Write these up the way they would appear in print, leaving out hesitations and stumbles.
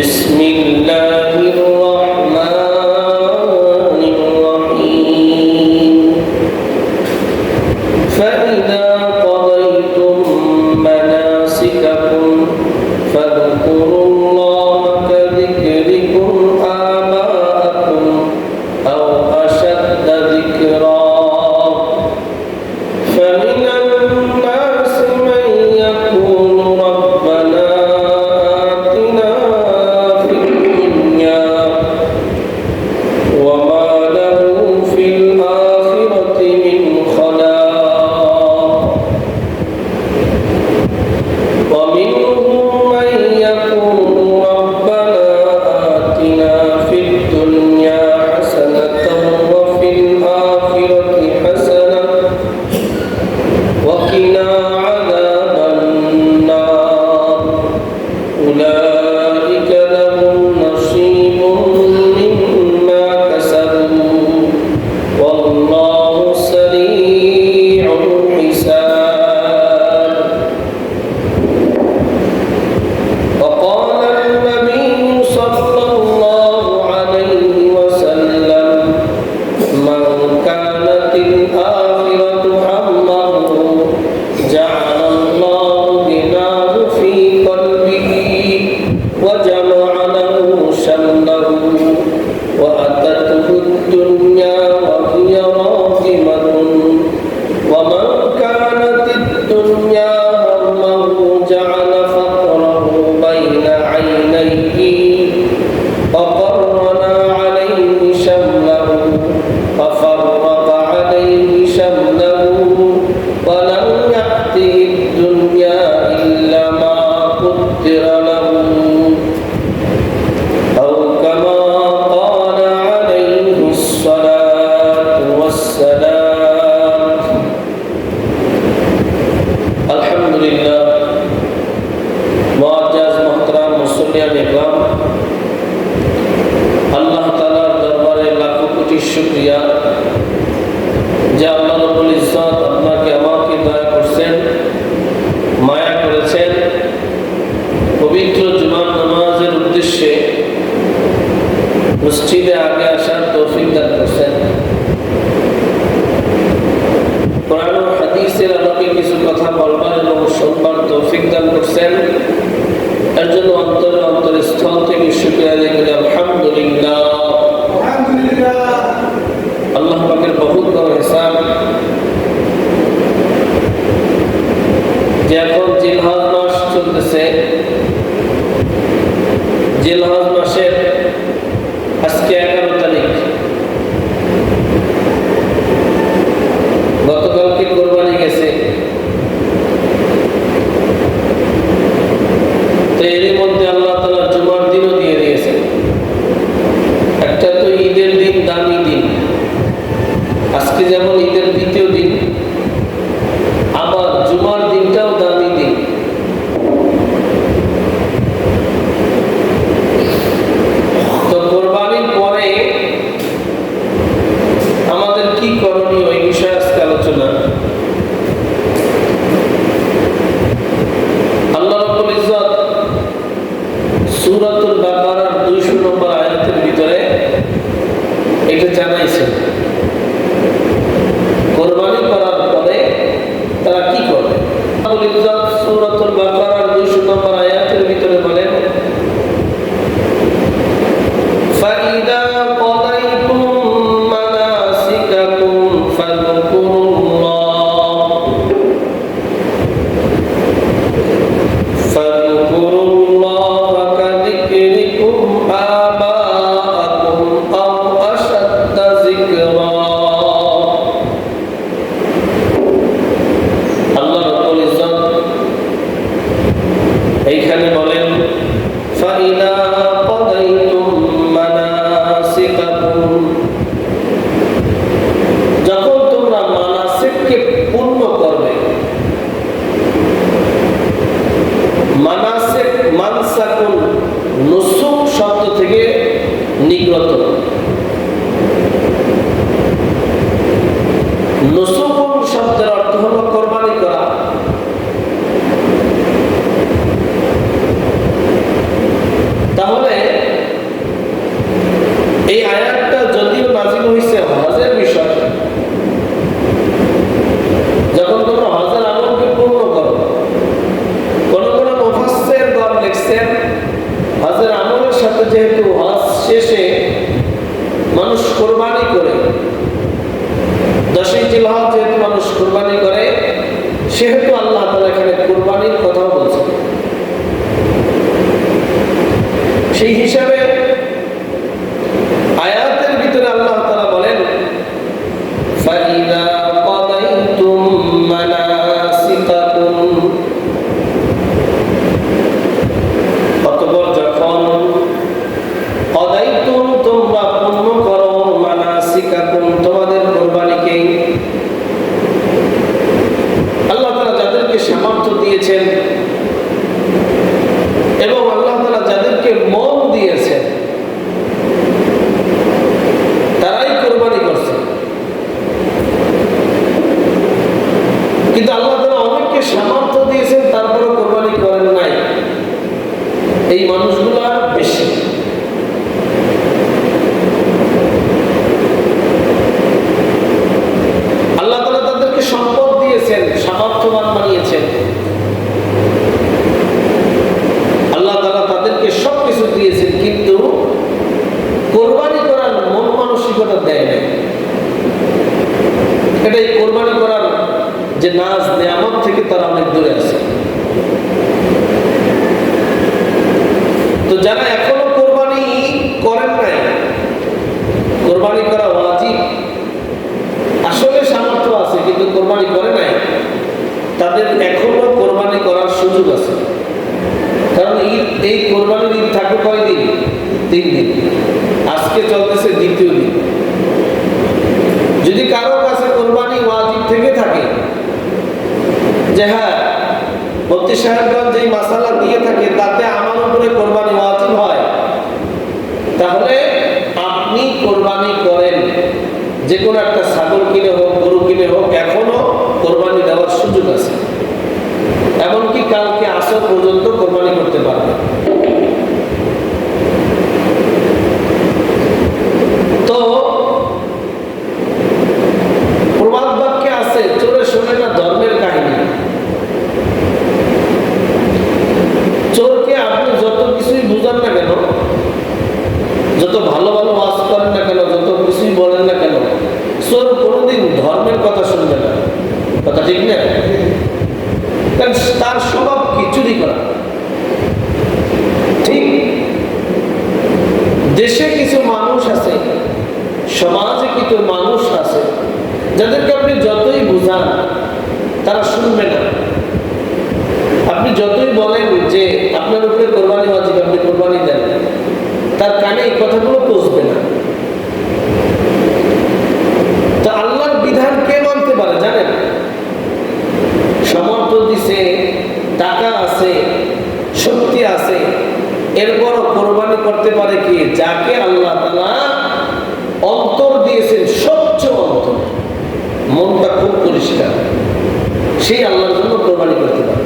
بسم الله الرحمن الرحيم فإذا قضيتم مناسككم فاذكروا الله كذكركم آباءكم أو أشد ذكرا فمن الناس من يقول ربنا آتنا في الدنيا وما له في الآخرة من خلاق ومنهم من يقول ربنا آتنا في الدنيا حسنة وفي الآخرة حسنة وقنا عذاب النار أولئك لهم نصيب مما كسبوا والله سريع الحساب وقال النبي صلى الله عليه وسلم من كانت الآخرة همه جعل الله غناه في قلبه وجمع له شمله وأتته الدنيا وهي راغمة ومن كانت الدنيا همه جعل فقره بين عينيه وقرنا عليه شمله ففرق عليه شمله ولم يأته الدنيا إلا ما قدر له أو كما قال عليه الصلاة والسلام الحمد لله معزز محترم মুসল্লিয়ান ইকরাম আল্লাহ তাআলার দরবারে লাখো কোটি শুকরিয়া যে আল্লাহ রাব্বুল ইজ্জত আপনাকে আমাকে দয়া করছেন মায়া করেছেন পবিত্র জুমার নামাজের উদ্দেশ্যে মসজিদে আগে আসার তৌফিক দান করছেন কোরআন ও হাদিসের আলোকে কিছু কথা বলবার এবং শুনবার তৌফিক দান করছেন এর জন্য অন্তরে স্থল থেকে শুকরিয়া আদায় করি আলহামদুলিল্লাহ আল্লাহ পাকের বহুত বড় হিসাব যে এখন জিলহজ মাস চলতেছে জিলহজ মাসের আজকে 11 তারিখ গতকালকে কোরবানি গেছে তো এর মধ্যে আল্লাহ তাআলা জুমার দিনও দিয়ে দিয়েছেন একটা তো ঈদের দিন দামি দিন আজকে যেমন ঈদের দ্বিতীয় দিন আবার জুমার দিনটাও দামি দিন তো কোরবানির পরে আমাদের কি করণীয় এই বিষয়ে আজকে আলোচনা আল্লাহ রাব্বুল ইজ্জত সূরাতুল বাকারার 200 নম্বর আয়াতের ভিতরে এটা জানাইছেন কোরবানি করার পরে তারা কি করবে আল্লাহ ইজ্জত সূরাতুল বাকারার 200 নম্বর আয়াতের ভিতরে বলেন ফাইদা قضيتم مناسككم فاذكروا الله كذكركم آباءكم أو أشد ذكرا আল্লাহ রাব্বুল ইজ্জত এইখানে বলেন ফাইদা قضيتم مناسككم যখন তোমরা মানাসিককে পূর্ণ করবে মানাসিক মানসাকুন নুসুক শব্দ থেকে নিগত নুসুকুন শব্দের অর্থ হলো কোরবানি করা সাথে যেহেতু হজ শেষে মানুষ কোরবানি করে, 10ই জিলহজ যেহেতু মানুষ কোরবানি করে, সেহেতু আল্লাহ তাআলা এখানে কোরবানির কথা বলছেন। সেই হিসাবে আয়াতের ভিতরে আল্লাহ তাআলা বলেন, ফাইদা কাদাইতুম মানাসিকাকুম, অতঃপর যখন কাদাইতুম তোমরা পূর্ণ করো মানাসিকাকুম তোমাদের কোরবানিকে। আল্লাহ তাআলা যাদেরকে সামর্থ্য দিয়েছেন এবং আল্লাহ তাআলা যাদেরকে মন দিয়েছেন তারাই কোরবানি করছে। কিন্তু আল্লাহ তাআলা অনেককে সামর্থ্য দিয়েছেন তারপরে কোরবানি করেন নাই, এই মানুষগুলা বেশি। আল্লাহ তাআলা তাদেরকে সম্পদ দিয়েছেন, সামর্থ্যবান বানিয়েছেন, আল্লাহ তাআলা তাদেরকে সবকিছু দিয়েছেন, কিন্তু কোরবানি করার মন মানসিকতা দেয় নাই। এটাই কোরবানি করার যে নাজ নিয়ামত থেকে তারা অনেক দূরে আছে। তো যারা এখনো কোরবানি করেন নাই, কোরবানি করা ওয়াজিব, আসলে সামর্থ্য আছে কিন্তু কোরবানি করে নাই, তাদের এখনো কোরবানি করার সুযোগ আছে। কারণ এই কোরবানির ঈদ থাকে কয়দিন? 3 দিন। আজকে চলতেছে 2য় দিন। যদি কারো কাছে কোরবানি ওয়াজিব থেকে থাকে যে হ্যাঁ মুফতি সাহেবগণ যেই মাসালা দিয়ে থাকে তাতে আমার উপরে কোরবানি ওয়াজিব হয়, তাহলে আপনি কোরবানি করেন। যে কোনো একটা ছাগল কিনে হোক, গরু কিনে হোক, এখনো কোরবানি দেওয়ার সুযোগ আছে। এমনকি কালকে আসর পর্যন্ত কোরবানি করতে পারবে। তো প্রবাদ বাক্যে আছে, চোরে শোনে না ধর্মের কাহিনী। চোরকে আপনি যত কিছুই বুঝান না কেন, যত ভালো ভালো ওয়াজ করেন না কেন, যত কিছুই বলেন না কেন, চোর কোনোদিন ধর্মের কথা শুনবে না। কথা ঠিক না? কারণ তার স্বভাব কি? চুরি করা। ঠিক দেশে কিছু মানুষ আছে, সমাজে কিছু মানুষ আছে, যাদেরকে আপনি যতই বুঝান তারা শুনবে না। আপনি যতই বলেন যে আপনার উপরে কোরবানি ওয়াজিব, আপনি কোরবানি দেন, তার কানে এই কথাগুলো পৌঁছবে না। তো আল্লাহর বিধান কে মানতে পারে জানেন? সামর্থ্য দিছে, টাকা আছে, শক্তি আছে, এরপরও কোরবানি করতে পারে কি? যাকে আল্লাহ তাআলা অন্তর দিয়েছেন, স্বচ্ছ অন্তর, মনটা খুব পরিষ্কার, সেই আল্লাহর জন্য কোরবানি করতে পারে।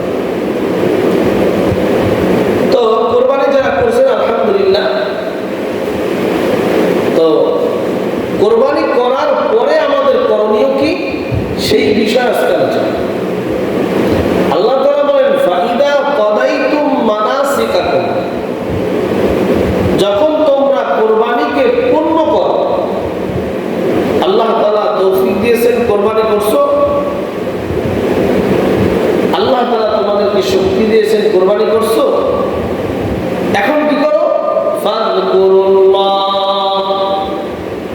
তো কোরবানি যারা করছেন আলহামদুলিল্লাহ। তো কোরবানি করার পরে আমাদের করণীয় কি, সেই বিষয়ে আজকে আলোচনা। আল্লাহ তাআলা বলেন, ফাইদা কাদাইতুম মানাসিকাকুম, যখন তোমরা কোরবানিকে পূর্ণ করো। আল্লাহ তাআলা তৌফিক দিয়েছেন, কোরবানি করছো, আল্লাহ তাআলা তোমাদেরকে শক্তি দিয়েছেন, কোরবানি করছো, এখন কি করো? ফাযকুরুল্লাহ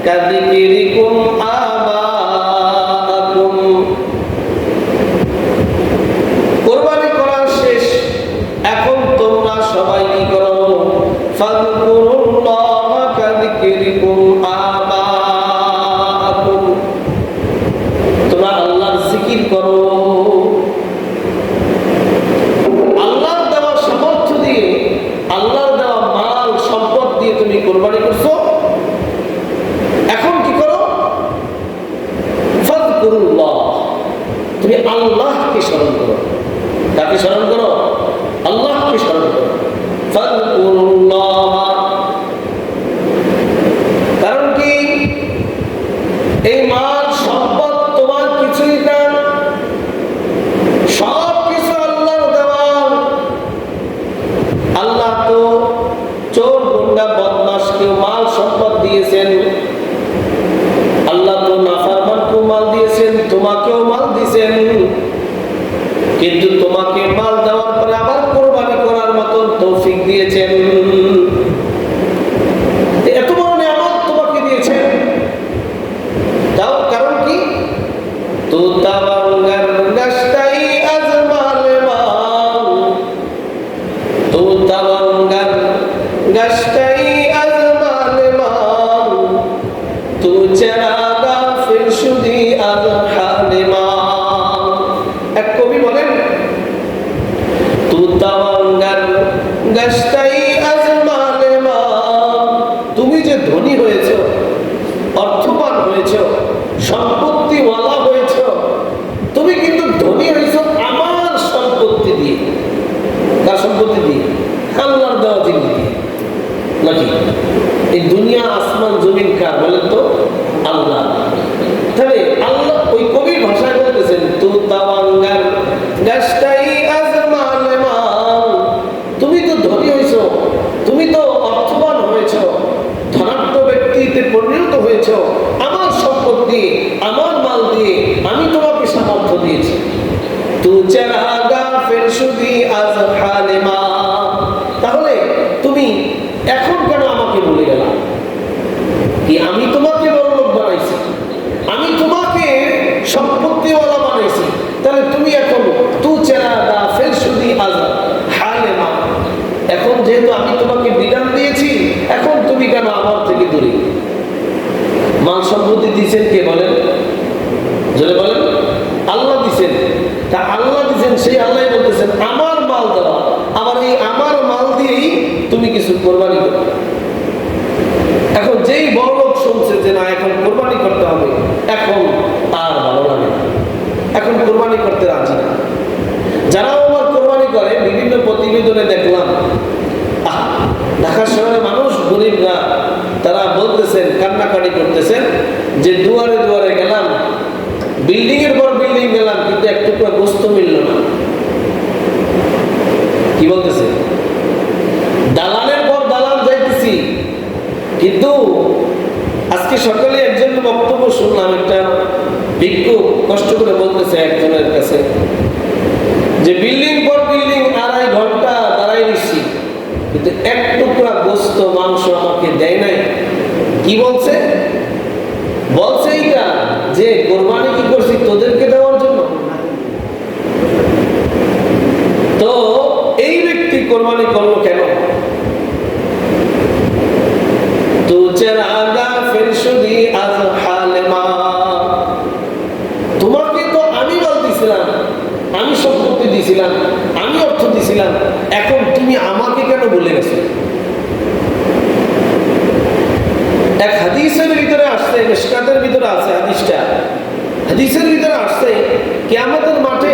কাযিকরিকুম আবাআকুম। কোরবানি করা শেষ, এখন তোমরা সবাই কি করো? ফাযকুরুল্লাহ কাযিকরিকুম আবাআকুম, তোমরা আল্লাহর জিকির করো। আল্লাহর দেওয়া সামর্থ্য দিয়ে, আল্লাহর দেওয়া মাল সম্পদ দিয়ে তুমি কোরবানি করছো, এখন কি করো? ফাযকুরুল্লাহ, তুমি আল্লাহকে স্মরণ করো। কাকে স্মরণ করো? আল্লাহকে স্মরণ করো। ফাযকুরুল্লাহ, কারণ কি? এই মাল সম্পদ তোমার কিছুই না, সব কিছু আল্লাহর দেওয়া। আল্লাহ তো চোর গুন্ডা তুমি এখন কেন আমাকে বলে গেলা? কি আমি তোমাকে বড়লোক বানাইছি, আমি তোমাকে সম্পত্তিওয়ালা বানাইছি, তাহলে তুমি এখন তু চেরা দা ফের শুধু আজাদ হালে মা, এখন যেহেতু আমি তোমাকে বিধান দিয়েছি, এখন তুমি কেন আমার থেকে দূরে? মাল সম্পত্তি দিয়েছেন কে বলেন? জোরে বলেন। আল্লাহ দিছেন। তা আল্লাহ দিছেন, সেই আল্লাহ বলতেছেন আমার মাল দেওয়া, আবার এই আমার মাল দিয়েই তুমি কিছু কোরবানি করো। এখন যেই বড় লোক শুনছে যে না এখন কোরবানি করতে হবে, এখন আর ভালো লাগে না, এখন কোরবানি করতে রাজি না। যারা আমার কোরবানি করে বিভিন্ন প্রতিবেদনে দেখলাম, ঢাকা শহরের মানুষ গরিবরা তারা বলতেছেন, কান্নাকাটি করতেছেন যে দুয়ারে দুয়ারে গেলাম, বিল্ডিং এর পর বিল্ডিং গেলাম, কিন্তু একটু করে গোস্ত মিলল না। কি বলতেছে? দালানের পর দালান যাইতেছি, কিন্তু আজকে সকালে একজন বক্তব্য শুনলাম, একটা ভিক্ষুক কষ্ট করে বলতেছে একজনের কাছে যে বিল্ডিং পর বিল্ডিং 2.5 ঘন্টা দাঁড়াই নিচ্ছি, কিন্তু এক টুকরা গোস্ত মাংস আমাকে দেয় নাই। কি বলছে? বলছে এইটা যে কোরবানি কি করছি তোদেরকে দেওয়ার জন্য। তো এই ব্যক্তি কোরবানি করলো কেন? তো চেরাগা ফেরশুদি আজ হালে মা, তোমাকে তো আমি বল দিছিলাম, আমি সম্পত্তি দিছিলাম, আমি অর্থ দিছিলাম, এখন তুমি আমাকে কেন বলে গেছো? এক হাদিসের ভিতরে আসছে, মিশকাতের ভিতরে আছে হাদিসটা, হাদিসের ভিতরে আসছে কিয়ামতের মাঠে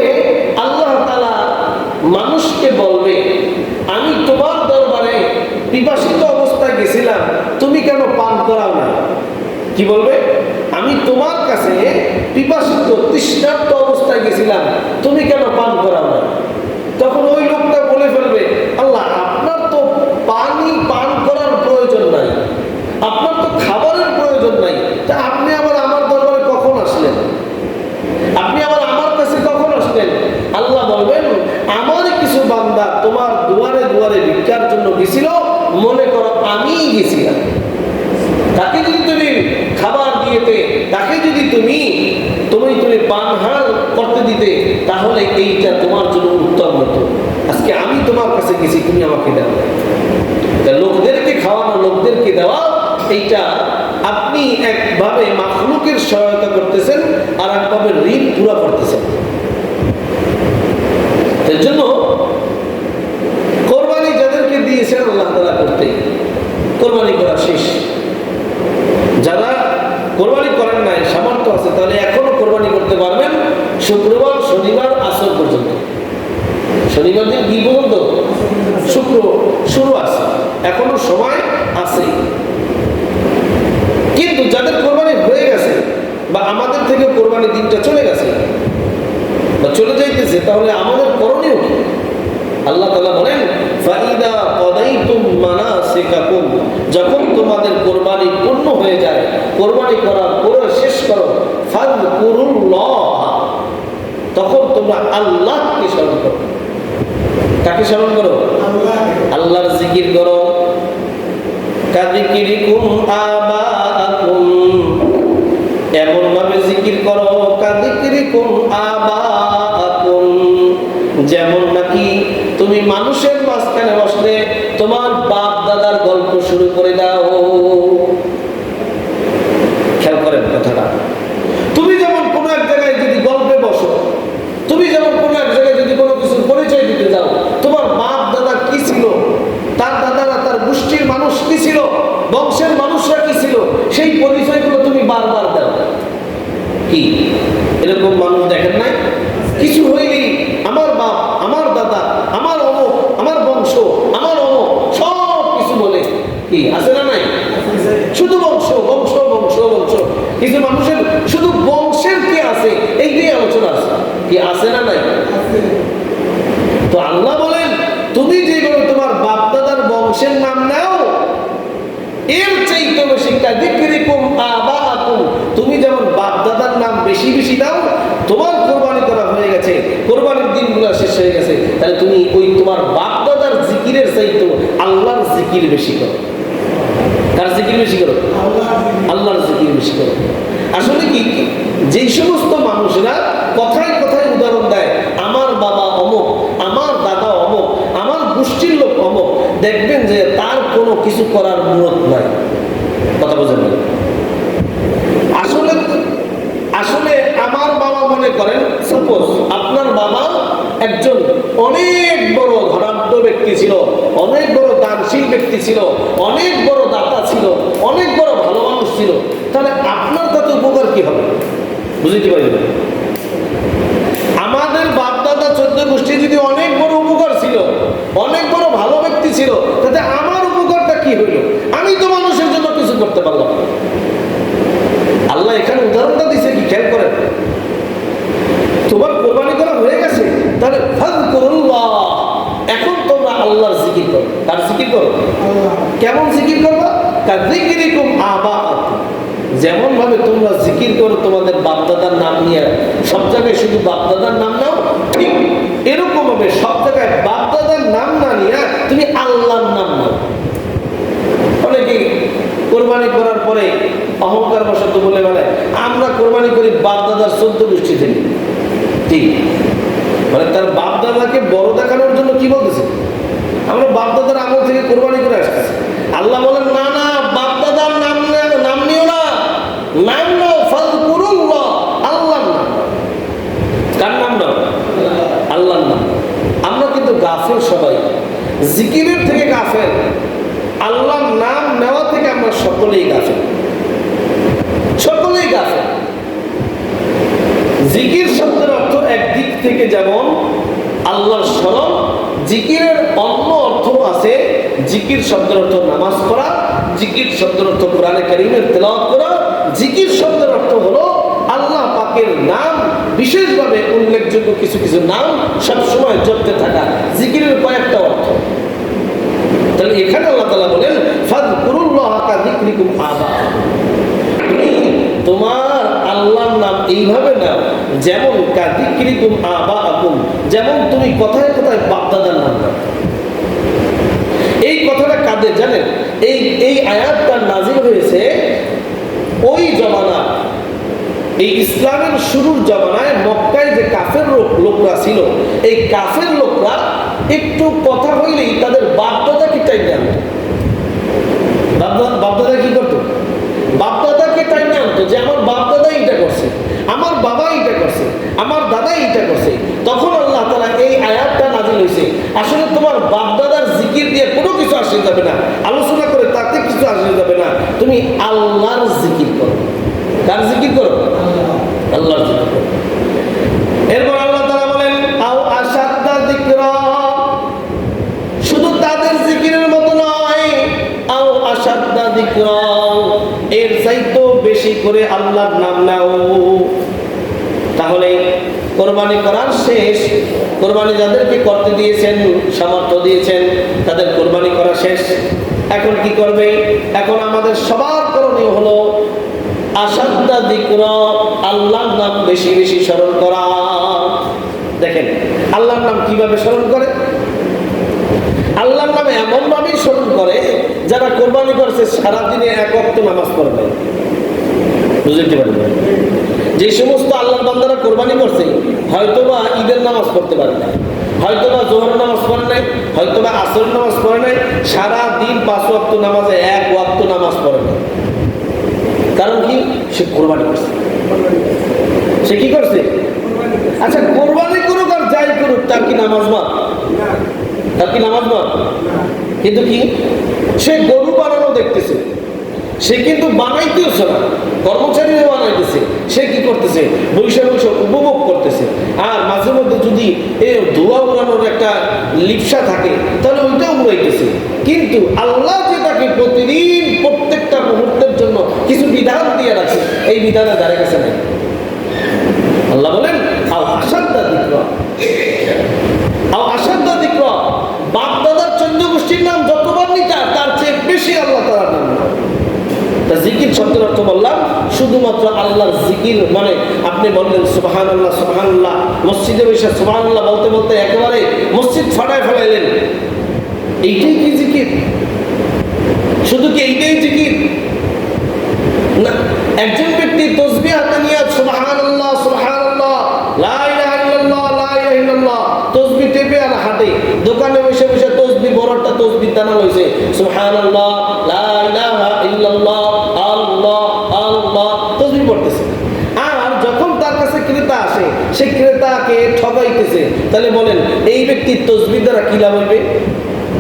আল্লাহ তাআলা মানুষকে বলবে আমি তোমার দরবারে পিপাসিত অবস্থায় গেছিলাম, তুমি কেন পান করাও না? কি বলবে? আমি তোমার কাছে পিপাসিত তৃষ্ণার্ত অবস্থায় গেছিলাম, তুমি কেন পান করাও না? তখন ওই লোকটা বলে ফেলবে আল্লাহ আপনার তো পানি পান করার প্রয়োজন নাই, আপনার তো খাবারের প্রয়োজন নাই, তা আপনি আবার আমার দরবারে কখন আসলেন? আপনি আবার আমার কাছে কখন আসলেন? আল্লাহ বলবেন আমার কিছু বান্দা তোমার দুয়ারে দুয়ারে ভিক্ষার জন্য গেছিল, মনে করো আমিই গেছিলাম, তাকে যদি তুমি খাবার দিয়েতে, তাকে যদি তুমি পানহার করতে দিতে, তাহলে এইটা তোমার জন্য উত্তম হতো। আজকে আমি তোমার কাছে গেছি, তুমি আমাকে দাও। লোকদেরকে খাওয়ানো, লোকদেরকে দেওয়া, এইটা আপনি একভাবে মাখলুকের সহায়তা করতেছেন, আর একভাবে ঋণ পুরা করতেছেন। এর জন্য কোরবানি যাদেরকে দিয়েছেন আল্লাহ তাআলা করতে, কোরবানি করা শেষ। যারা কোরবানি করেন নাই, সামর্থ্য আছে, তাহলে এখনো কোরবানি করতে পারবেন শুক্রবার শনিবার আসর পর্যন্ত। শনিবার দিন কি পর্যন্ত? শুক্র শুরু আছে, এখনো সময় আছে। কিন্তু যাদের কোরবানি হয়ে গেছে বা আমাদের থেকে কোরবানি দিনটা চলে গেছে বা চলে যাইতেছে, তাহলে আমাদের করণীয় কি? আল্লাহ তাআলা বলেন ফাইদা কদাইতুম মানাসিকাকুম, যখন তোমাদের কোরবানি পূর্ণ হয়ে যায়, কোরবানি করার পরে শেষ করো, ফাযকুরুল্লাহ, তখন তোমরা আল্লাহকে স্মরণ করো। কাকে স্মরণ করো? আল্লাহর জিকির করো। কাযিকিরিকুম আবাআকুম, এমন ভাবে জিকির করো, কাযিকিরিকুম আবাআকুম, যেমন নাকি তুমি মানুষের মাঝখানে বসলে তোমার বাপ দাদার গল্প শুরু করে দাও। খেয়াল করেন কথাটা। তুমি যেমন কোনো এক জায়গায় যদি গল্পে বসো, তুমি যেমন কোনো এক জায়গায় যদি কোনো কিছুর পরিচয় দিতে যাও, তোমার বাপ দাদা কি ছিল, তার দাদারা তার গোষ্ঠীর মানুষ কি ছিল, বংশের মানুষরা কি ছিল, সেই পরিচয়গুলো তুমি বারবার দাও। কি এরকম মানুষ দেখেন নাই? কিছু হইলেই আমার বাপ, আমার দাদা, আমার অমুক, আমার বংশ, আমার অমুক, সব কিছু বলে। কি আছে না নাই? শুধু বংশ বংশ বংশ বংশ। কিছু মানুষের শুধু বংশের কে আছে এই দিয়ে আলোচনা আছে। কি আছে না নাই? তো আল্লাহ বলেন তুমি যেভাবে তোমার বাপ দাদার বংশের নাম নাও, এর চাইতে বেশি কাযিকিরিকুম আবাআকুম, তুমি যেমন বাপ দাদার নাম বেশি বেশি দাও, তোমার কোরবানি করা হয়ে গেছে, কোরবানির দিনগুলো শেষ হয়ে গেছে, তাহলে তুমি ওই তোমার বাপ দাদার জিকির জিকিরের চাইতো আল্লাহর জিকির বেশি করো। কার জিকির বেশি করো? আল্লাহর জিকির বেশি করো। আসলে কি, যেই সমস্ত মানুষরা কথায় কথায় উদাহরণ দেয়, আমার বাবা অমুক, আমার দাদা অমুক, আমার গোষ্ঠীর লোক অমুক, দেখবেন যে তার কোনো কিছু করার মুরত নাই। কথা বোঝেন না? আসলে আসলে আমার বাবা, মনে করেন সাপোজ আপনার বাবা একজন অনেক বড় ধনাঢ্য ব্যক্তি ছিল, অনেক বড় দানশীল ব্যক্তি ছিল, অনেক বড় দাতা ছিল, অনেক বড় ভালো মানুষ ছিল, তাহলে আপনার তাতে উপকার কি হবে? বুঝতে পারি না? আমাদের বাপদাদা 14 গোষ্ঠী যদি অনেক বড় উপকার ছিল, অনেক বড় ভালো ব্যক্তি ছিল, তাতে আমার উপকারটা কি হইল? আমি তো মানুষের জন্য কিছু করতে পারলাম না। আল্লাহ এখানে উদাহরণটা দিছে কি, খেয়াল করেন। তোমার কোরবানি করা হয়ে গেছে, তাহলে ফাযকুরুল্লাহ, এখন তোমরা আল্লাহর জিকির করো। তার জিকির করো। কেমন জিকির করবা? কাযিকরিকুম আবাআকুম, যেমন ভাবে তোমরা জিকির করো তোমাদের বাপদাদার নাম নিয়ে, সব জায়গায় শুধু বাপদাদার নাম নাও, ঠিক এরকম ভাবে সব জায়গায় বাপদাদার নাম না নিয়ে তুমি আল্লাহর নাম নাও। অনেকে কোরবানি করার পরে অহংকার বশত বলে বেলায় আমরা কোরবানি করি বাপদাদার 14 গোষ্ঠী থেকে। ঠিক, মানে তার বাপদাদাকে বড় দেখানোর জন্য কি বলতেছে, আমরা বাপদাদার আমল থেকে কোরবানি করে আসতেছি। আল্লাহ বলেন না না, বাপদাদার নাম নিও না, নাম নাও ফাযকুরুল্লাহ, আল্লাহর নাম। কার নাম নাও? আল্লাহর নাম। আমরা কিন্তু গাফেল সবাই, জিকিরের থেকে গাফেল, আল্লাহর নাম নেওয়া থেকে আমরা সকলেই গাফেল, সকলেই গাফেল। জিকির শব্দের অর্থ একদিক থেকে যেমন আল্লাহর স্মরণ, জিকিরের অন্য অর্থ আছে। জিকির শব্দের অর্থ নামাজ পড়া, জিকির শব্দের অর্থ কোরআনে কারীমের তেলাওয়াত করা, জিকির শব্দের অর্থ হলো আল্লাহ পাকের নাম, বিশেষভাবে উল্লেখযোগ্য কিছু কিছু নাম সবসময় জপতে থাকা। জিকিরের কয়েকটা অর্থ। তাহলে এখানে আল্লাহ তাআলা বলেন ফাযকুরুল্লাহ কাযিকরিকুম আবাআকুম, তোমার আল্লাহর নাম এইভাবে নাও যেমন কাযিকরিকুম আবাআকুম, যেমন তুমি কথায় কথায় বাপদাদার নাম নাও। এই কথাটা কাদের জানেন? এই আয়াতটা নাযিল হয়েছে ওই জমানা, এই ইসলামের শুরুর জমানায় মক্কায় যে কাফের লোকরা ছিল, এই কাফের লোকরা একটু কথা হইলেই তাদের বাপদাদাকে টাইনে আনতো। বাপদাদা কি করতো? বাপদাদাকে টাইনে আনতো যে আমার বাপদাদা এইটা করছে, আমার বাবা এইটা করছে, আমার দাদা এইটা করছে। তখন আল্লাহ তাআলা এই আয়াতটা নাযিল হয়েছে, আসলে তোমার বাপদাদার জিকির দিয়ে কোনো কিছু আসে যাবে না, আলোচনা করে তাতে কিছু আসে যাবে না, তুমি আল্লাহর জিকির করো। কার জিকির করো? আল্লাহর জিকির করো। এরপর আল্লাহ তাআলা বলেন আও আশাদ্দা যিকরা, শুধু তাদের জিকিরের মতো নয়, আও আশাদ্দা যিকরা, এর চাইতেও বেশি করে আল্লাহর নাম নাও। তাহলে কোরবানি করার শেষ, কোরবানি যাদেরকে করতে দিয়েছেন, সামর্থ্য দিয়েছেন, তাদের কোরবানি করা শেষ। এখন কি করবে? এখন আমাদের সবার করণীয় হলো আশাদ্দা যিকরা, আল্লাহর নাম বেশি বেশি স্মরণ করা। দেখেন আল্লাহর নাম কিভাবে স্মরণ করে? আল্লাহর নামে এমন ভাবেই স্মরণ করে যারা কোরবানি করছে সারাদিনে এক ওয়াক্ত নামাজ পড়ে নাই। বুঝতে পারবেন? যে সমস্ত আল্লাহর বান্দারা কোরবানি করছে, হয়তোবা ঈদের নামাজ পড়তে পারে না, হয়তোবা জোহরের নামাজ পড়ে নাই, হয়তোবা আসরের নামাজ পড়ে নাই, সারা দিন 5 ওয়াক্ত নামাজে এক ওয়াক্ত নামাজ পড়ে না। কারণ কি? সে কোরবানি করছে। সে কি করছে? আচ্ছা, কোরবানি করুক আর যাই করুক, তার কি নামাজ বাদ? তার কি নামাজ বাদ? কিন্তু কি, সে গরু বানানো দেখতেছে, সে কিন্তু বানাইতেছে না, কর্মচারীরা বানাইতেছে, সে কি করতেছে? বৈশাখ বৈশাখ উপভোগ করতেছে। আর মাঝে মধ্যে যদি ধোঁয়া উড়ানোর একটা লিপসা থাকে, তাহলে ওইটাও উড়াইতেছে। কিন্তু আল্লাহ যে তাকে প্রতিদিন প্রত্যেকটা মুহূর্তের জন্য কিছু বিধান দিয়ে রাখছে, এই বিধানে দাঁড়িয়ে গেছে না। আল্লাহ বলেন আও আশাদ্দা যিকরা, আও আশাদ্দা যিকরা, বাপ দাদার 14 গোষ্ঠীর নাম যতবার নিতা তার চেয়ে বেশি আল্লাহ তাআলার নাম নাও। জিকির শব্দের অর্থ বললাম শুধুমাত্র আল্লাহর জিকির, মানে আপনি বললেন সুবহানাল্লাহ সুবহানাল্লাহ, মসজিদে বসে সুবহানাল্লাহ বলতে বলতে একেবারে মসজিদ ফাটায় ফেলাইলেন, এইটাই কি জিকির? শুধু কি এইটাই জিকির না? একজন ব্যক্তি তাসবিহ হাতে নিয়ে সুবহানাল্লাহ সুবহানাল্লাহ লা ইলাহা ইল্লাল্লাহ লা ইলাহা ইল্লাল্লাহ তাসবিহ টেপে আর হাতে দোকানে বসে বসে তাসবিহ বড়টা তাসবিহ টানা হইছে সুবহানাল্লাহ লা ইলাহা ইল্লাল্লাহ আল্লাহ আল্লাহ তাসবিহ পড়তেছে। আর যখন তার কাছে ক্রেতা আসে, সে ক্রেতাকে ঠকাইতেছে, তাহলে বলেন এই ব্যক্তির তাসবিহ দ্বারা কি লাভ হইবে?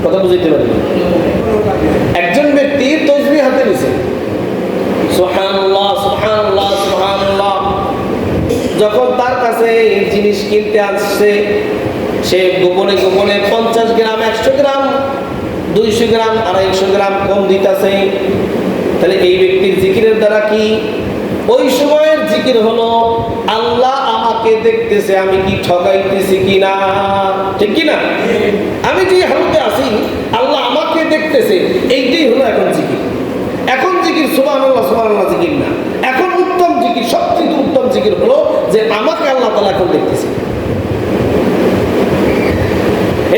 কথা বুঝাইতে পারবেন? একজন ব্যক্তি তাসবিহ হাতে নিছে সুবহানাল্লাহ সুবহানাল্লাহ সুবহানাল্লাহ, যখন তার কাছে এই জিনিস কিনতে আসছে, সে গোপনে গোপনে 50 গ্রাম 100 গ্রাম 200 গ্রাম 250 গ্রাম কম দিতেছে, তাহলে এই ব্যক্তির জিকিরের দ্বারা কি? ওই সময়ের জিকির হলো আল্লাহ আমাকে দেখতেছে, আমি কি ঠকাইতেছি কিনা, ঠিক কিনা? আমি যে হালতে আছি আল্লাহ আমাকে দেখতেছে, এইটাই হলো এখন জিকির। এখন জিকির সুবহানাল্লাহ সুবহানাল্লাহ জিকির না, এখন উত্তম জিকির, সবচেয়ে উত্তম জিকির হলো যে আমাকে আল্লাহ তাআলা এখন দেখতেছে।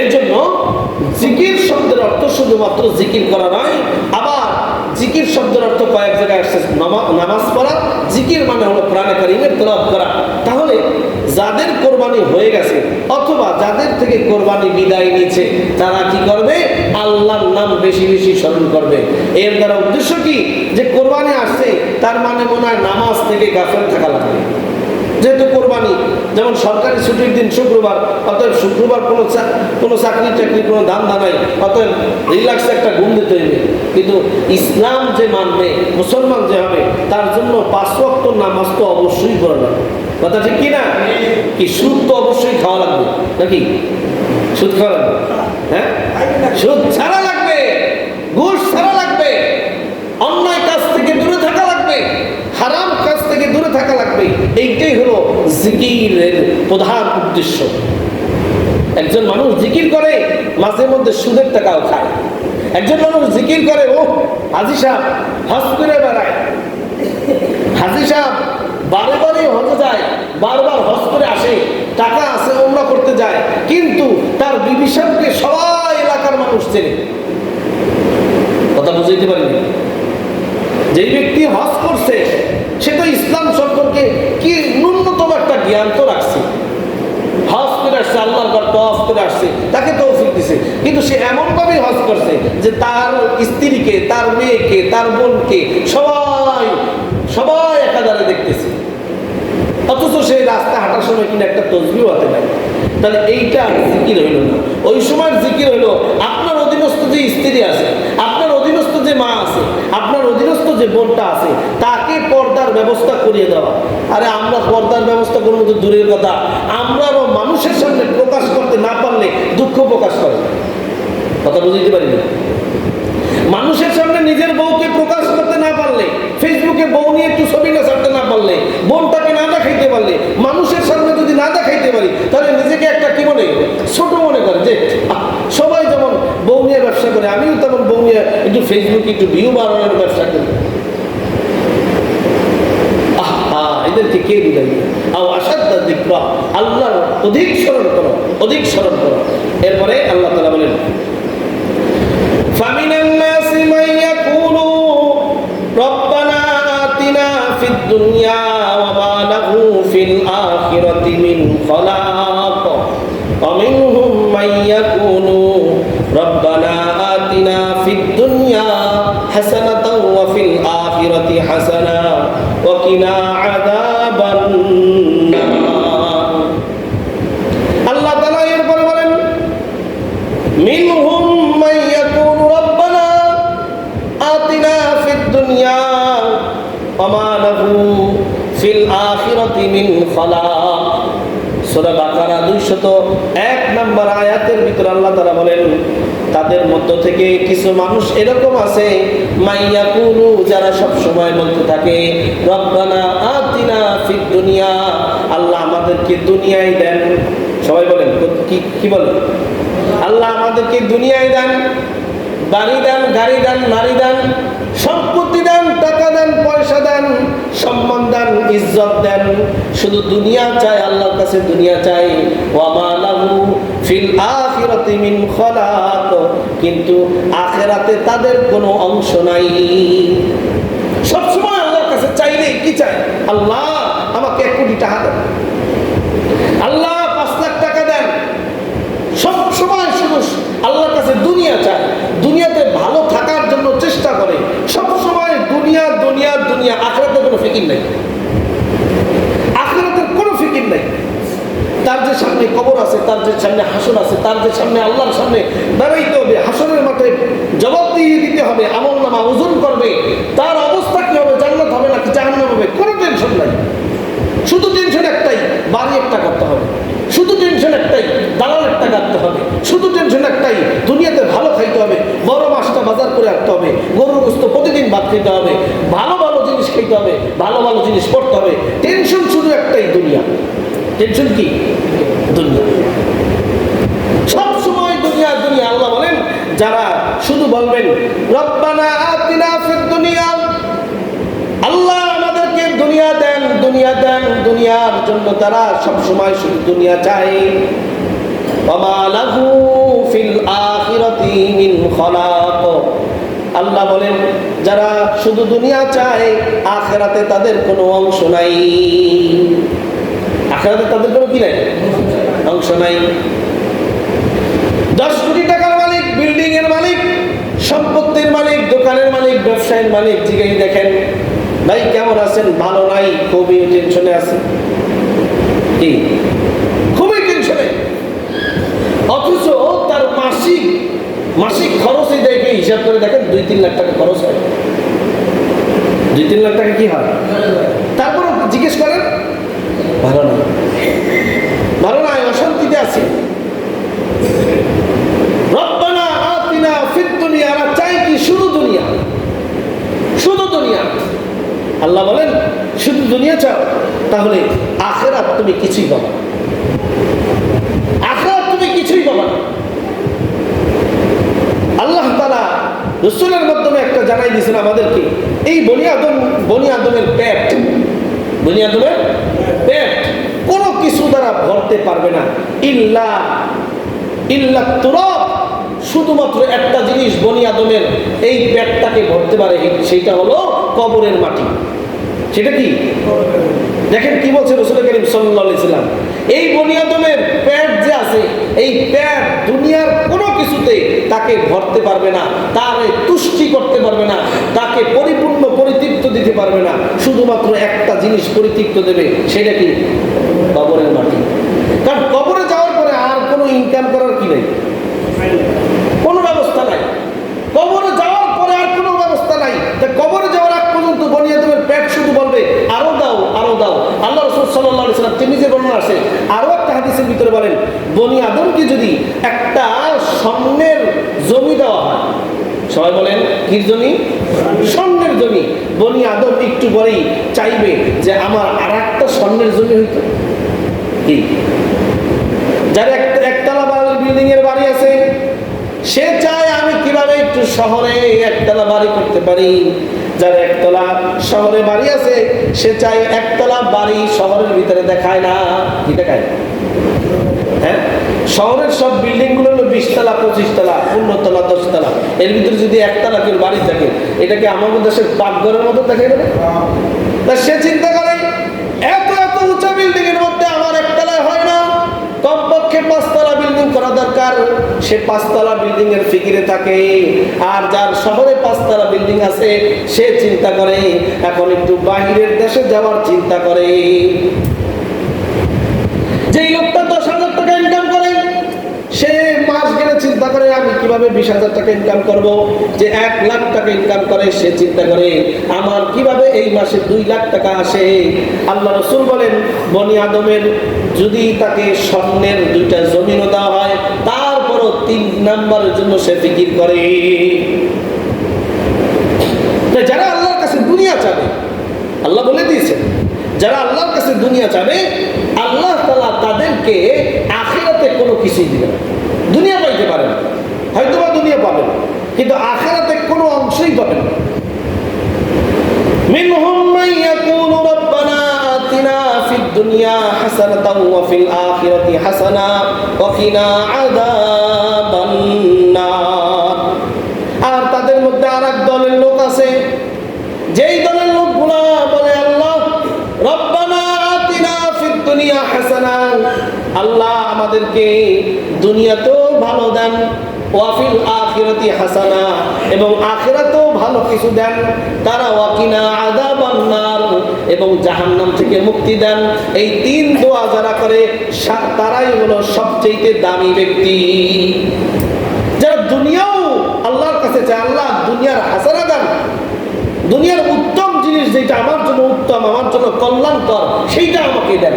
এর জন্য জিকির শব্দের অর্থ শুধুমাত্র জিকির করা নয়, আবার জিকির শব্দের অর্থ কয়েক জায়গায় আসছে নামাজ পড়া। জিকির মানে হলো কোরআনে কারীমের তেলাওয়াত করা। তাহলে যাদের কোরবানি হয়ে গেছে অথবা যাদের থেকে কোরবানি বিদায় নিয়েছে, তারা কি করবে? আল্লাহর নাম বেশি বেশি স্মরণ করবে। এর দ্বারা উদ্দেশ্য কি? যে কোরবানি আসছে, তার মানে মনে হয় নামাজ থেকে গাফেল থাকা লাগবে। যেহেতু কোরবানি, যেমন সরকারি ছুটির দিন শুক্রবার, অতএব শুক্রবার কোনো চাকরি টাকরি কোনো ধান্দা নাই, অতএব রিল্যাক্স একটা ঘুম দিতে হইবে। কিন্তু ইসলাম যে মানবে, মুসলমান যে হবে, তার জন্য 5 ওয়াক্ত নামাজ তো অবশ্যই পড়া লাগবে। কথা ঠিক কিনা? কি সুদ তো অবশ্যই খাওয়া লাগবে নাকি? সুদ খাওয়া লাগবে? হ্যাঁ, সুদ ছাড়া লাগবে, ঘুষ ছাড়া লাগবে, অন্যায় কাজ থেকে দূরে থাকা লাগবে, হারাম কাজ থেকে দূরে থাকা লাগবে। এইটাই হলো জিকিরের প্রধান উদ্দেশ্য। একজন মানুষ জিকির করে, মাঝে মধ্যে সুদের টাকাও খায়। একজন মানুষ জিকির করে, ও হাজী সাহেব হজ করে বেড়ায়, হাজী সাহেব বারে বারে হজে যায়, বারবার হজ করে আসে, টাকা আছে, ওমরা করতে যায়, কিন্তু তার বিবি সাহেবকে সবাই এলাকার মানুষ চেনে। কথা বুঝাইতে পারিনি? যেই ব্যক্তি হজ করছে, সে তো ইসলাম সম্পর্কে কি ন্যূনতম একটা জ্ঞান তো রাখছে। হজ করে আসছে, আল্লাহর ঘর তওয়াফ করে আসছে, তাকে তৌফিক দিছে, কিন্তু সে এমনভাবে হজ করছে যে তার স্ত্রীকে, তার মেয়েকে, তার বোনকে সবাই সবাই একাধারে দেখতেছে, অথচ সে রাস্তা হাঁটার সময় কিনা একটা তসবিহ হাতে নাই। তাহলে এইটা জিকির হইল না। ওই সময় জিকির হইলো আপনার অধীনস্থ যে স্ত্রী আছে, আপনার অধীনস্থ যে মা আছে, আপনার অধীনস্থ যে বোনটা আছে, তাকে পর্দার ব্যবস্থা করিয়ে দেওয়া। আরে আমরা পর্দার ব্যবস্থা করবো তো দূরের কথা, আমরাও মানুষের সামনে প্রকাশ করতে না পারলে দুঃখ প্রকাশ করে। কথা বুঝতে পারি না? মানুষের সামনে নিজের বউকে প্রকাশ করতে না পারলে, ফেসবুকে বউ নিয়ে একটু ছবি না ছাড়তে না পারলে, বোনটাকে না দেখাইতে পারলে, মানুষের সামনে যদি না দেখাইতে পারি, তাহলে নিজেকে একটা কি মনে ছোট মনে করে যে সবাই যেমন বউ নিয়ে ব্যবসা করে, আমিও তেমন বউ নিয়ে একটু ফেসবুকে একটু ভিউ বাড়ানোর ব্যবসা করি। এদেরকে কে বুঝাই? আল্লাহর অধিক স্মরণ করো, অধিক স্মরণ করো। এরপরে আল্লাহ তাআলা বলেন, فَمِنَ النَّاسِ مَن يَقُولُ رَبَّنَا آتِنَا فِي الدُّنْيَا وَمَا لَهُ فِي الْآخِرَةِ مِنْ خَلَاقٍ وَمِنْهُم مَّن يَقُولُ رَبَّنَا آتِنَا فِي الدُّنْيا حَسَنَةً وَفِي الْآخِرَةِ حَسَنَةً وَقِنَا عَذَابَ النَّارِ। আল্লাহ তাআলা এরপরে বলেন, মিনহুম মান ইয়াকুলু রব্বানা আতিনা ফিদ দুনিয়া ওয়া মা লাহু ফিল আখিরাতি মিন খালাক। সূরা বাকারা 201 নম্বর আয়াতের ভিতরে আল্লাহ তাআলা বলেন, তাদের মধ্য থেকে কিছু মানুষ এরকম আছে, মাইয়াকুলু, যারা সব সময় বলতে থাকে, রব্বানা আতিনা ফিদ দুনিয়া, আল্লাহ আমাদেরকে দুনিয়ায় দেন। সবাই বলেন, কি বলেন? আল্লাহ আমাদেরকে দুনিয়ায় দেন, বাড়ি দেন, গাড়ি দেন, নারী দেন, সম্পত্তি দেন, টাকা দেন, পয়সা দেন, সম্মান দেন, ইজ্জত দেন। শুধু দুনিয়া চাই, আল্লাহর কাছে দুনিয়া চাই। ওয়া মা লাহু ফিল আখিরাতি মিন খলাক, কিন্তু আখিরাতে তাদের কোনো অংশ নাই। সব সময় আল্লাহর কাছে চাইলে কি চায়? আল্লাহ আমাকে 1 কোটি টাকা দেন, আল্লাহ 5 লাখ টাকা দেন। সব সময় শুধু আল্লাহর কাছে দুনিয়া চায়, দুনিয়াতে ভালো থাকার জন্য চেষ্টা করে। সব সময় দুনিয়া দুনিয়া দুনিয়া, আখিরাতের কোনো ফিকির নাই, আখিরাতের কোনো ফিকির নাই। তার যে সামনে কবর আছে, তার যে সামনে হাসর আছে, তার যে সামনে আল্লাহর সামনে দাঁড়াইতে হবে, হাসরের মাঠে জবাবদিহি দিতে হবে, আমলনামা ওজন করবে, তার অবস্থা কি হবে, জান্নাত হবে নাকি জাহান্নাম হবে, কোনো টেনশন নাই। শুধু টেনশন একটাই, বাড়ি একটা করতে হবে। শুধু টেনশন একটাই, দালাল একটা কাটতে হবে। শুধু টেনশন একটাই, দুনিয়াতে ভালো খাইতে হবে, বড় মাছটা বাজার করে রাখতে হবে, গরুর গোশত প্রতিদিন ভাত খেতে হবে, ভালো ভালো জিনিস খেতে হবে, ভালো ভালো জিনিস পড়তে হবে। টেনশন শুধু একটাই, দুনিয়া। টেনশন কি? দুনিয়া। সব সময় দুনিয়া দুনিয়া। আল্লাহ বলেন, যারা শুধু বলবেন রব্বানা আতিনা ফিদ দুনিয়া, আল্লাহ আমাদেরকে দুনিয়া দেন, দুনিয়া দেন, দুনিয়ার জন্য তারা সব সময় শুধু দুনিয়া চায়। ওয়ামা লাহু ফিল আখিরাতি মিন খলাক, আল্লাহ বলেন যারা শুধু দুনিয়া চায়, আখিরাতে তাদের কোনো অংশ নাই। আখিরাতে তাদের কোনো কি নাই? অংশ নাই। 10 কোটি টাকার মালিক, বিল্ডিং এর মালিক, সম্পত্তির মালিক, দোকানের মালিক, ব্যবসায়ের মালিক, জিজ্ঞাসা দেখেন ভাই কেমন আছেন? ভালো নাই, খুবই টেনশনে আছে। কি? খুবই টেনশনে। অথচ তার মাসিক খরচে দেখে হিসাব করে দেখেন 2-3 লাখ টাকা খরচ হয়। 2-3 লাখ টাকা কি হয়? তারপর জিজ্ঞেস করেন ভালো নাই, ভালো নাই, অশান্তিতে আছে। রব্বানা আতিনা ফিদ দুনিয়া, আমরা চাই কি? শুধু দুনিয়া, শুধু দুনিয়া। আল্লাহ বলেন শুধু দুনিয়া চাও, তাহলে আখিরাত তুমি কিছুই পাবা না, আখিরাত তুমি কিছুই পাবা না। আল্লাহ তাআলা রাসূলের মাধ্যমে একটা জানাই দিয়েছেন আমাদেরকে, এই বনি আদমের পেট, বনি আদমের পেট কোনো কিছু দ্বারা ভরতে পারবে না, ইল্লা তুরাব, শুধুমাত্র একটা জিনিস বনি আদমের এই পেটটাকে ভরতে পারে, সেটা হলো কবরের মাটি। সেটা কি? দেখেন কি বলছে রাসূল করিম সাল্লাল্লাহু আলাইহি সাল্লাম, এই বনি আদমের পেট যে আছে, এই পেট দুনিয়ার কোনো কিছুতে তাকে ভরতে পারবে না, তারে তুষ্টি করতে পারবে না, তাকে পরিপূর্ণ পরিতৃপ্ত দিতে পারবে না। শুধুমাত্র একটা জিনিস পরিতৃপ্ত দেবে, সেটা কি? কবরের মাটি। কারণ কবরে যাওয়ার পরে আর কোনো ইনকাম করার কি নাই, কোনো ব্যবস্থা নাই। কবরে যাওয়ার পরে আর কোনো ব্যবস্থা নাই। কবরে যাওয়ার আগ পর্যন্ত বনি আদমের পেট শুধু বলবে আরো দাও, আরো দাও। আল্লাহ রাসূল সাল্লাল্লাহু আলাইহি সাল্লাম তিনি যে বর্ণনা আছে, আরো একটা হাদিসের ভিতরে বলেন, বনি আদমকে যদি একটা স্বর্ণের জমি দেওয়া হয়, সবাই বলেন কি জমি? স্বর্ণের জমি। বনি আদম একটু পরেই চাইবে যে আমার আর একটা স্বর্ণের জমি হইতো। কি? যার একতলা বিল্ডিং এর বাড়ি আছে, সে চায় আমি কিভাবে একটু শহরে একতলা বাড়ি করতে পারি। যার একতলা শহরে বাড়ি আছে, সে চায় একতলা বাড়ি শহরের ভিতরে দেখায় না। কি দেখায়? হ্যাঁ, শহরের সব বিল্ডিং গুলো হলো 20 তলা, 25 তলা, 15 তলা, 10 তলা। এর ভিতরে যদি একতলা কেউ বাড়ি থাকে, এটাকে আমাদের দেশের পাকঘরের মতো দেখে দেবে। তা সে চিন্তা করে এত এত উঁচা বিল্ডিং এর মধ্যে আমার একতলায় হয় না, কমপক্ষে 5 তলা বিল্ডিং করা দরকার। সে 5 তলা বিল্ডিং এর ফিকিরে থাকে। আর যার শহরে 5 তলা বিল্ডিং আছে, সে চিন্তা করে এখন একটু বাহিরের দেশে যাওয়ার চিন্তা করে। যেই লোকটা 10,000 টাকা ইনকাম করে, সে মাস গেলে চিন্তা করে আমি কিভাবে 20,000 টাকা ইনকাম করব। যে 1 লাখ টাকা ইনকাম করে, সে চিন্তা করে আমার কিভাবে এই মাসে 2 লাখ টাকা আসে। আল্লাহ রাসূল বলেন বনি আদমের যদি তাকে স্বর্ণের 2টা জমিনও দেওয়া হয়, তারপরও 3 নাম্বারের জন্য সে ফিকির করে। যারা আল্লাহর কাছে দুনিয়া চাবে, আল্লাহ বলে দিয়েছেন যারা আল্লাহর কাছে দুনিয়া চাবে, আল্লাহ তাআলা তাদেরকে আখিরাতে কোনো কিছুই দিবে না। দুনিয়া পাইতে পারে না, হয়তো বা দুনিয়া পাবেন, কিন্তু আখিরাতে কোনো অংশই পাবেন না। মিনহুম মান ইয়াকুলু রাব্বানা আতিনা ফিদ দুনিয়া হাসানাতাও ওয়া ফিল আখিরাতি হাসানা ওয়া কিনা আযাবান নার। আর তাদের মধ্যে আরেক দলের লোক আছে, যেই দলের লোকগুলা বলে আল্লাহ রব্বানা আতিনা ফিদ দুনিয়া হাসানা, আল্লাহ আমাদেরকে দুনিয়াতেও ভালো দেন, ওয়া ফিল আখিরাতি হাসানা, এবং আখিরাতেও ভালো কিছু দেন, তারা ওয়া কিনা আযাবান নার, এবং জাহান্নাম থেকে মুক্তি দেন। এই তিন দোয়া যারা করে তারাই হলো সবচেয়ে দামি ব্যক্তি। যারা দুনিয়াও আল্লাহর কাছে চায় আল্লাহ দুনিয়ার হাসানা দেন, দুনিয়ার উত্তম জিনিস যেটা আমার জন্য উত্তম, আমার জন্য কল্যাণকর, সেইটা আমাকে দেন।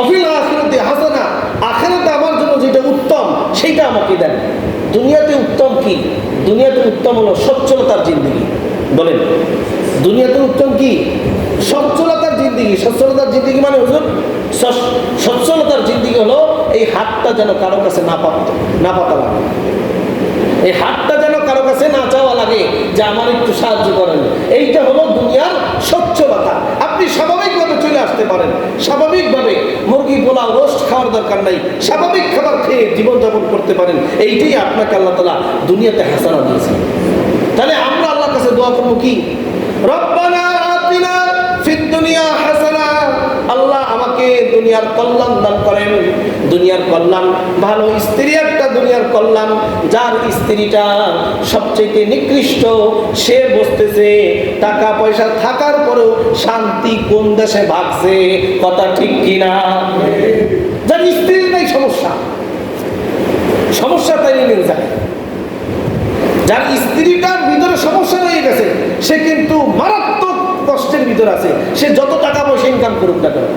অফিল আখিরাতে হাসানা, আখিরাতে আমার জন্য যেটা উত্তম সেইটা আমাকে দেন। দুনিয়াতে উত্তম কি? দুনিয়াতে উত্তম হলো সচ্ছলতার জিন্দেগি। বলেন দুনিয়াতে উত্তম কি? সচ্ছলতার জিন্দেগি। সচ্ছলতার জিন্দেগি মানে হুজুর সচ্ছলতার জিন্দেগি হলো এই হাতটা যেন কারো কাছে না পাতা লাগে, এই হাতটা যেন কারো কাছে না চাওয়া লাগে যে আমার একটু সাহায্য করেন। এইটা হলো দুনিয়ার সচ্ছলতা। আপনি স্বাভাবিকভাবে চলে আসতে পারেন, স্বাভাবিকভাবে মুরগি পোলাও রোস্ট খাওয়ার দরকার নাই, স্বাভাবিক খাবার খেয়ে জীবনযাপন করতে পারেন। এইটাই আপনাকে আল্লাহ তাআলা দুনিয়াতে হাসানা দিয়েছে। তাহলে আমরা আল্লাহর কাছে দোয়া করবো কি? রব্বানা আতিনা ফিদ দুনিয়া হাসানা, আল্লাহ আমাকে দুনিয়ার কল্যাণ দান করেন। দুনিয়ার কল্যাণ, ভালো স্ত্রী একটা দুনিয়ার কল্যাণ। যার স্ত্রীটা সবচেয়ে নিকৃষ্ট, সে বসতেছে টাকা পয়সা থাকার পরেও শান্তি কোন দেশে ভাগছে, কথা ঠিক কিনা? যার স্ত্রীর নাই সমস্যা তাই নিয়ে যায়। যার স্ত্রীটার ভিতরে সমস্যা রয়ে গেছে, সে কিন্তু মারাত্মক কষ্টের ভিতরে আছে, সে যত টাকা পয়সা ইনকাম করুক না কেন।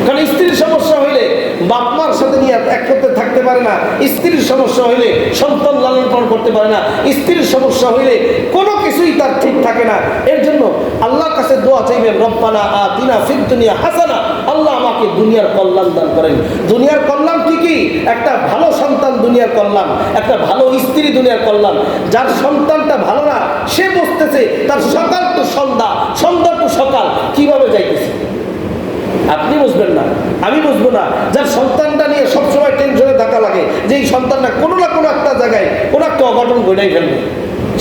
কারণ স্ত্রীর সমস্যা হইলে বাপ মার সাথে নিয়ে একসাথে থাকতে পারে না, স্ত্রীর সমস্যা হইলে সন্তান লালন পালন করতে পারে না, স্ত্রীর সমস্যা হইলে কোনো কিছুই তার ঠিক থাকে না। এর জন্য আল্লাহর কাছে দোয়া চাইবেন, রব্বানা আতিনা ফিদ দুনিয়া হাসানা, আল্লাহ আমাকে দুনিয়ার কল্যাণ দান করেন। দুনিয়ার কল্যাণ কি কি? একটা ভালো সন্তান দুনিয়ার কল্যাণ, একটা ভালো স্ত্রী দুনিয়ার কল্যাণ। যার সন্তানটা ভালো না, সে বসতেছে তার সকাল টু সন্ধ্যা, সন্ধ্যা টু সকাল কিভাবে যাইতেছে, আপনি বুঝবেন না, আমি বুঝবো না। যার সন্তানটা নিয়ে সবসময় টেনশনে থাকা লাগে যে এই সন্তানটা কোনো না কোনো একটা জায়গায় কোনো একটা অঘটন ঘটাই ফেলবে,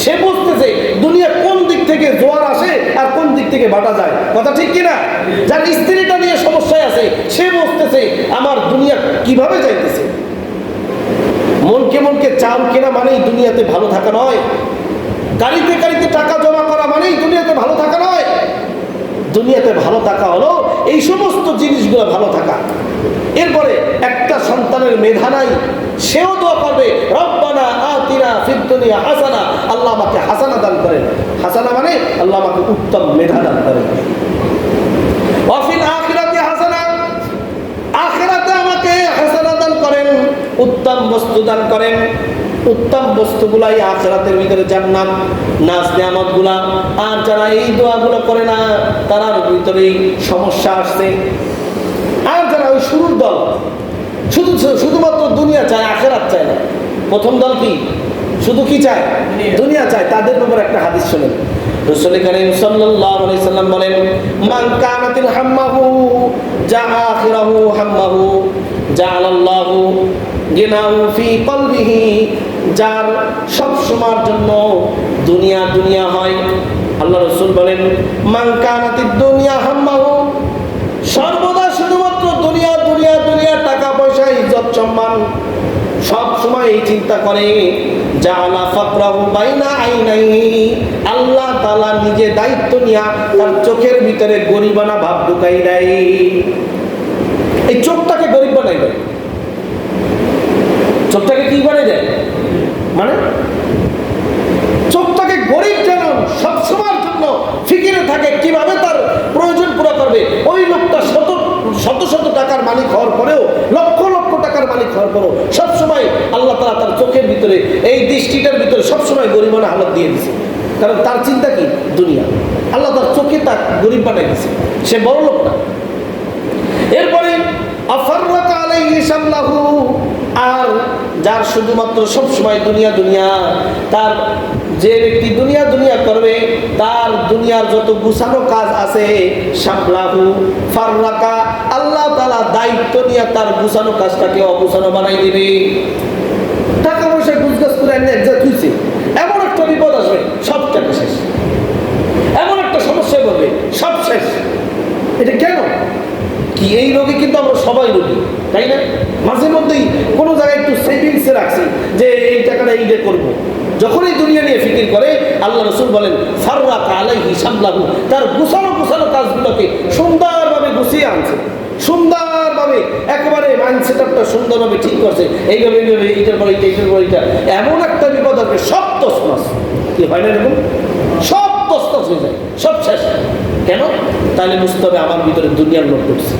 সে বুঝতেছে দুনিয়া কোন দিক থেকে জোয়ার আসে আর কোন দিক থেকে বাটা যায়, কথা ঠিক কিনা? যার স্ত্রীটা নিয়ে সমস্যায় আছে, সে বুঝতেছে আমার দুনিয়া কিভাবে যাইতেছে। মনকে চাল কেনা মানেই দুনিয়াতে ভালো থাকা নয়, গাড়িতে টাকা জমা করা মানেই দুনিয়াতে ভালো থাকা নয়। দুনিয়াতে ভালো থাকা হলো এই সমস্ত জিনিসগুলো ভালো থাকা। এরপরে একটা সন্তানের মেধা নাই, সেও দোয়া করবে রব্বানা আতিনা ফিদ দুনিয়া হাসানা, আল্লাহ আমাকে হাসানা দান করেন। হাসানা মানে আল্লাহ আমাকে উত্তম মেধা দান করেন। ওয়া ফিল আখিরাতি হাসানা, আখিরাতে আমাকে হাসানা দান করেন, উত্তম বস্তু দান করেন। উত্তম বস্তুগুলাই আখিরাতের ভিতরে জান্নাত, নাজ নিয়ামতগুলা। আর যারা এই দোয়াগুলো করে না, তার ভিতরেই সমস্যা আসছে। আর যারা ওই শুরুর দল, শুধুমাত্র দুনিয়া চায়, আখিরাত চায় না। প্রথম দল কি? শুধু কি চায়? দুনিয়া চায়। তাদের ব্যাপারে একটা হাদিস শুনেন। রাসূল কারীম সাল্লাল্লাহু আলাইহি সাল্লাম বলেন, মান কানাতিল হাম্মাহু জা আখিরাহু হাম্মাহু জাআলাল্লাহু গিনাহু ফি কলবিহি। যার সব সময়ের জন্য দুনিয়া হয়, আল্লাহ রাসূল বলেন মান কানাতিদ দুনিয়া হাম্মাহু, সর্বদা শুধুমাত্র দুনিয়া, টাকা পয়সা, ইজ্জত সম্মান, সব সময় এই চিন্তা করে, জাআলা ফাকরাহু বাইনা আইনাইহি, আল্লাহ তাআলা নিজে দায়িত্ব নিয়া তার চোখের ভিতরে গরিবানা ভাব ঢুকাই দেয়। এই চোখটাকে গরিব বানাই দেয়। চোখটাকে কি বানাই দেয়? মানে চোখটাকে গরিব যেন সবসময়ের জন্য ফিকিরে থাকে কিভাবে তার প্রয়োজন পুরো করবে। ওই লোকটা শত টাকার মালিক হওয়ার পরেও, লক্ষ টাকার মালিক হওয়ার পরেও সবসময় আল্লাহ তাআলা তার চোখের ভিতরে, এই দৃষ্টিটার ভিতরে সবসময় গরিবানা হালত দিয়ে দিছে। কারণ তার চিন্তা কি? দুনিয়া। আল্লাহ তার চোখে তার গরিব বানাই দিছে, সে বড় লোক না। এরপরে আফাররাকা আলাইহি শামলাহু, আর যার শুধুমাত্র সবসময় দুনিয়া, তার যে ব্যক্তি দুনিয়া করবে, তার দুনিয়ার যত গুছানো কাজ আছে, শামলাহু ফাররাকা তাআলা দায়িত্ব নিয়ে তার গুছানো কাজটাকে অগুছানো বানাই দিবে। টাকা পয়সা গুজগাছ করে এনে একজা তুলছে, এমন একটা বিপদ আসবে, সব টাকা শেষ। এমন একটা সমস্যা বলবে, সব শেষ। এটা কেন? কি এই রোগে কিন্তু আমরা সবাই রোগী, তাই না? মাঝে মধ্যেই কোনো জায়গায় একটু সেভিংসে রাখছি যে এই টাকাটা এইটা করবো। যখনই দুনিয়া নিয়ে ফিকির করে, আল্লাহ রাসূল বলেন ফাররাক আলাইহি শামলাহু, তার গুছানো কাজগুলোকে সুন্দরভাবে গুছিয়ে আনছে, সুন্দরভাবে একেবারে মাইন্ড সেটআপটা সুন্দরভাবে ঠিক করছে। এইভাবে এইটার পর এইটা এমন একটা বিপদ আসবে, সব তছনছ। কি হয় না এরকম? সব তছনছ হয়ে যায়, সব শেষ। কেন? তাহলে বুঝতে হবে আমার ভিতরে দুনিয়ার লোক করছে।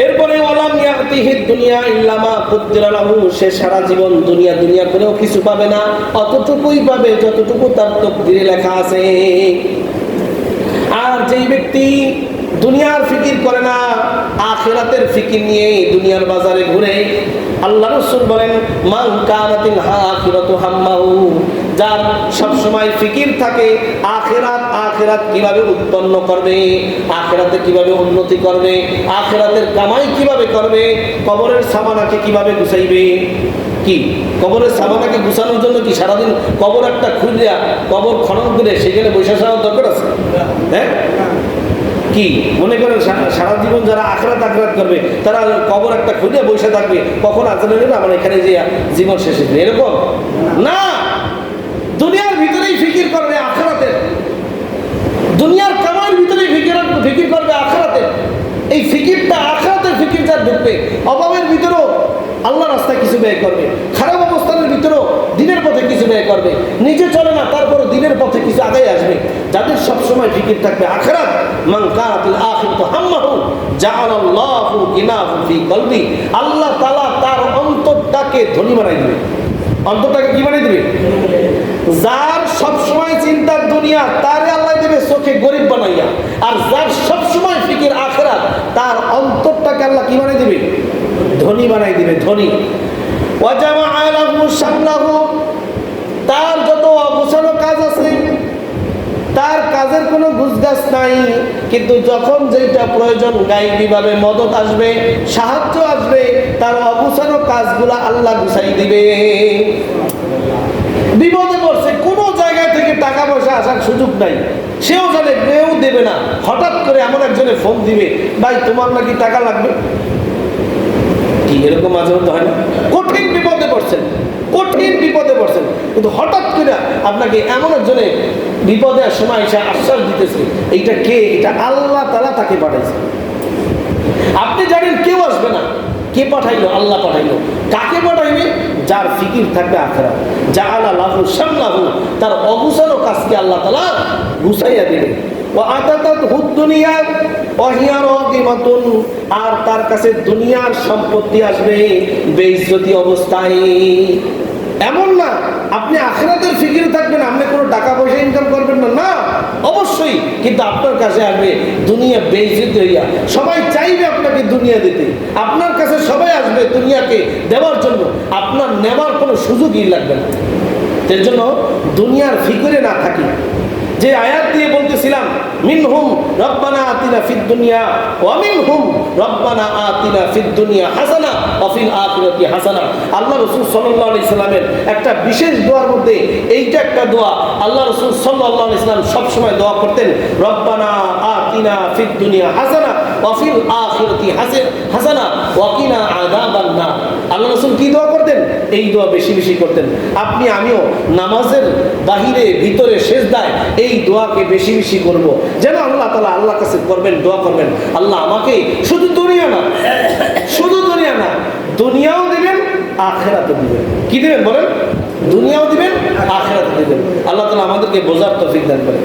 এরপরে ওয়ালাম ইয়াতিহি দুনিয়া ইল্লা মা কুদ্দিরা লাহু, সে সারা জীবন দুনিয়া করেও কিছু পাবে না, অতটুকুই পাবে যতটুকু তার তাকদীরে লেখা আছে। আর যেই ব্যক্তি দুনিয়ার ফিকির করে না, আখিরাতের ফিকির নিয়ে দুনিয়ার বাজারে ঘুরে, আল্লাহ রাসূল বলেন মান কানাতিল আখিরাতু হাম্মাহু, যার সব সময় ফিকির থাকে আখিরাত কিভাবে উৎপন্ন করবে, আখিরাতে কিভাবে উন্নতি করবে, আখিরাতের কামাই কিভাবে করবে, কবরের সামানাকে কিভাবে গুছাইবে। কি কবরের সামানাকে গুছানোর জন্য কি সারাদিন কবর একটা খুঁড়িয়া কবর খনন করে সেখানে বসে যাওয়ার দরকার আছে? হ্যাঁ, কি মনে করেন সারা জীবন যারা আখরাত করবে তারা কবর একটা খুঁজে বসে থাকবে, কখন আজান নেবে আমার এখানে যে জীবন শেষ হবে, এরকম না। দুনিয়ার ভিতরেই ফিকির করবে আখরাতের, দুনিয়ার কামাইয়ের ভিতরেই ফিকির করবে আখরাতের। এই ফিকিরটা আখরাতের ফিকির যার ঢুকবে, অভাবের ভিতরেও আল্লাহ রাস্তায় কিছু ব্যয় করবে, খারাপ অবস্থানের ভিতরেও দিনের পথে কিছু ব্যয় করবে, নিজে চলে না তারপরও দিনের পথে কিছু আগে আসবে। যাদের সবসময় ফিকির থাকবে আখিরাত, মান কানাতিল আখিরাতু হাম্মাহু জাআলাল্লাহু গিনাহু ফি কলবি, আল্লাহ তাআলা তার অন্তরটাকে ধনী বানাই দিবে। অন্তরটাকে কি বানাই দিবে? যার সবসময় চিন্তার দুনিয়া, তারে আল্লাহ দেবে চোখে গরিব বানাইয়া। আর যার সবসময় ফিকির আখিরাত, তার অন্তরটাকে আল্লাহ কি বানাই দিবে? ধনী বানাই দিবে, ধনী। ওয়াজামা লাহু শামলাহু, তার যত অগোছানো কাজ আছে, তার কাজের কোনো গুজগাছ নাই, কিন্তু যখন যেটা প্রয়োজন গায়বীভাবে মদত আসবে, সাহায্য আসবে, তার অগোছানো কাজগুলা আল্লাহ গুছাই দিবে। বিপদে পড়ছে, কোনো জায়গা থেকে টাকা পয়সা আসার সুযোগ নাই, সেও জানে কেউ দেবে না, হঠাৎ করে এমন একজনে ফোন দিবে, ভাই তোমার নাকি টাকা লাগবে। কি এরকম মাঝে মধ্যে হয় না? কঠিন বিপদে পড়ছেন, কিন্তু হঠাৎ করে আপনাকে এমন একজনে বিপদের সময় এসে আশ্বাস দিতেছে, এইটা কে? এটা আল্লাহ তাআলা তাকে পাঠাইছে। আপনি জানেন কেউ আসবে না, কে পাঠাইলো? আল্লাহ পাঠাইলো। কাকে পাঠাইবে? যার ফিকির থাকবে আখিরাত। জাআলা লাহু শামলাহু, তার অগুছানো কাজকে আল্লাহ তাআলা গুছাইয়া দিবে। আর তার কাছে দুনিয়ার সম্পত্তি আসবে বেইজ্জতি অবস্থায়। এমন না আপনি আখিরাতের ফিকিরে থাকবেন, আপনি কোনো টাকা পয়সা ইনকাম করবেন না, না অবশ্যই, কিন্তু আপনার কাছে আসবে দুনিয়া বেইজ্জতি হইয়া। সবাই চাইবে আপনাকে দুনিয়া দিতে, আপনার কাছে সবাই আসবে দুনিয়াকে দেওয়ার জন্য, আপনার নেওয়ার কোনো সুযোগই লাগবে না। এর জন্য দুনিয়ার ফিকিরে না থাকি। যে আয়াত দিয়ে বলতেছিলাম, মিনহুম রব্বানা আতিনা ফিদ দুনিয়া ওয়া মিনহুম রব্বানা আতিনা ফিদ দুনিয়া হাসানা ওয়া ফিল আখিরাতি হাসানা। আল্লাহ রাসূল সাল্লাল্লাহু আলাইহি সাল্লামের একটা বিশেষ দোয়ার মধ্যে এইটা একটা দোয়া। আল্লাহ রাসূল সাল্লাল্লাহু আলাইহি সাল্লাম সব সময় দোয়া করতেন, রব্বানা আতিনা ফিদ দুনিয়া হাসানা ওয়া ফিল আখিরাতি হাসানা ওয়া কিনা আযাবান নার। আল্লাহ রাসূল কি দোয়া করতেন? এই দোয়া বেশি বেশি করতেন। আপনি আমিও নামাজের বাহিরে ভিতরে সেজদায় এই দোয়াকে বেশি বেশি করব, যেন আল্লাহ তাআলা আল্লাহর কাছে করবেন, দোয়া করবেন, আল্লাহ আমাকে শুধু দুনিয়া না, দুনিয়াও দিবেন, আখিরাতও দিবেন। কি দিবেন বলেন? দুনিয়াও দিবেন, আখিরাতও দিবেন। আল্লাহ তাআলা আমাদেরকে বোঝার তৌফিক দান করেন।